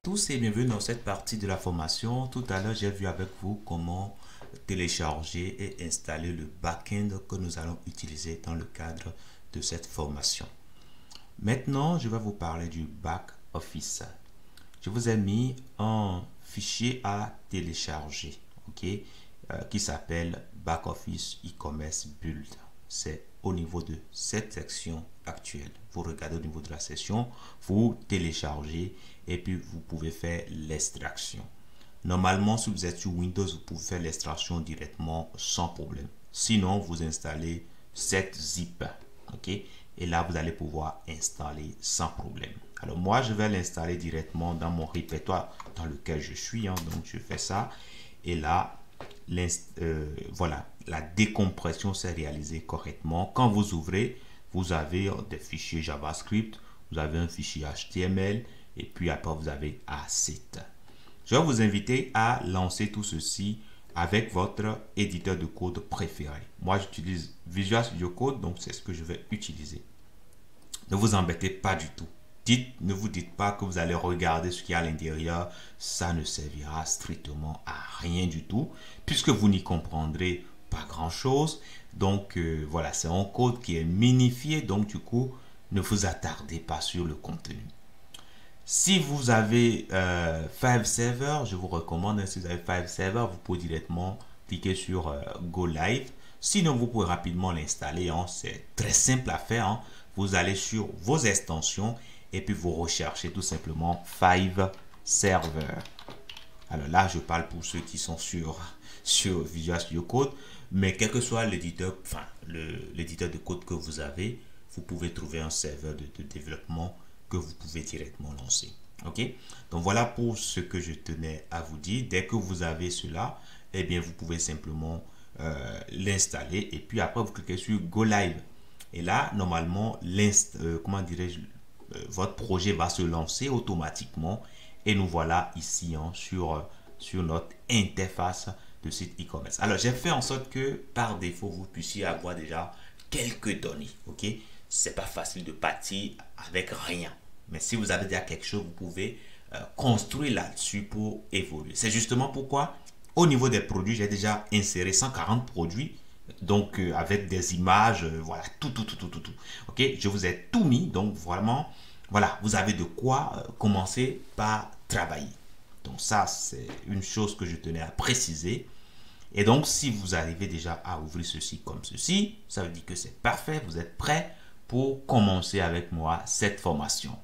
Tous et bienvenue dans cette partie de la formation. Tout à l'heure, j'ai vu avec vous comment télécharger et installer le backend que nous allons utiliser dans le cadre de cette formation. Maintenant, je vais vous parler du back office. Je vous ai mis un fichier à télécharger, ok, qui s'appelle Back Office e-commerce build. C'est au niveau de cette section actuelle. Vous regardez au niveau de la section, vous téléchargez et puis vous pouvez faire l'extraction. Normalement, si vous êtes sur Windows, vous pouvez faire l'extraction directement sans problème. Sinon, vous installez cette zip, ok, et là vous allez pouvoir installer sans problème. Alors moi, je vais l'installer directement dans mon répertoire dans lequel je suis, donc je fais ça et là voilà, la décompression s'est réalisée correctement. Quand vous ouvrez, vous avez des fichiers JavaScript, vous avez un fichier HTML et puis après vous avez Asset. Je vais vous inviter à lancer tout ceci avec votre éditeur de code préféré. Moi, j'utilise Visual Studio Code, donc c'est ce que je vais utiliser. Ne vous embêtez pas du tout. Ne vous dites pas que vous allez regarder ce qu'il y a à l'intérieur. Ça ne servira strictement à rien du tout, puisque vous n'y comprendrez pas grand-chose. Donc, voilà, c'est un code qui est minifié. Donc, du coup, ne vous attardez pas sur le contenu. Si vous avez FileSaver, je vous recommande, si vous avez FileSaver, vous pouvez directement cliquer sur Go Live. Sinon, vous pouvez rapidement l'installer. C'est très simple à faire. Vous allez sur vos extensions et puis vous recherchez tout simplement FileSaver. Alors là, je parle pour ceux qui sont sur Visual Studio Code, mais quel que soit l'éditeur, enfin l'éditeur de code que vous avez, vous pouvez trouver un serveur de développement que vous pouvez directement lancer. Ok, donc voilà pour ce que je tenais à vous dire. Dès que vous avez cela, eh bien vous pouvez simplement l'installer et puis après vous cliquez sur Go Live. Et là, normalement, comment dirais-je, votre projet va se lancer automatiquement. Et nous voilà ici sur notre interface de site e-commerce. Alors, j'ai fait en sorte que par défaut, vous puissiez avoir déjà quelques données. Ok, c'est pas facile de partir avec rien. Mais si vous avez déjà quelque chose, vous pouvez construire là-dessus pour évoluer. C'est justement pourquoi, au niveau des produits, j'ai déjà inséré 140 produits. Donc, avec des images, voilà, tout. Ok, je vous ai tout mis. Donc, vraiment, voilà, vous avez de quoi commencer par travailler. Donc, ça, c'est une chose que je tenais à préciser. Et donc, si vous arrivez déjà à ouvrir ceci comme ceci, ça veut dire que c'est parfait. Vous êtes prêt pour commencer avec moi cette formation.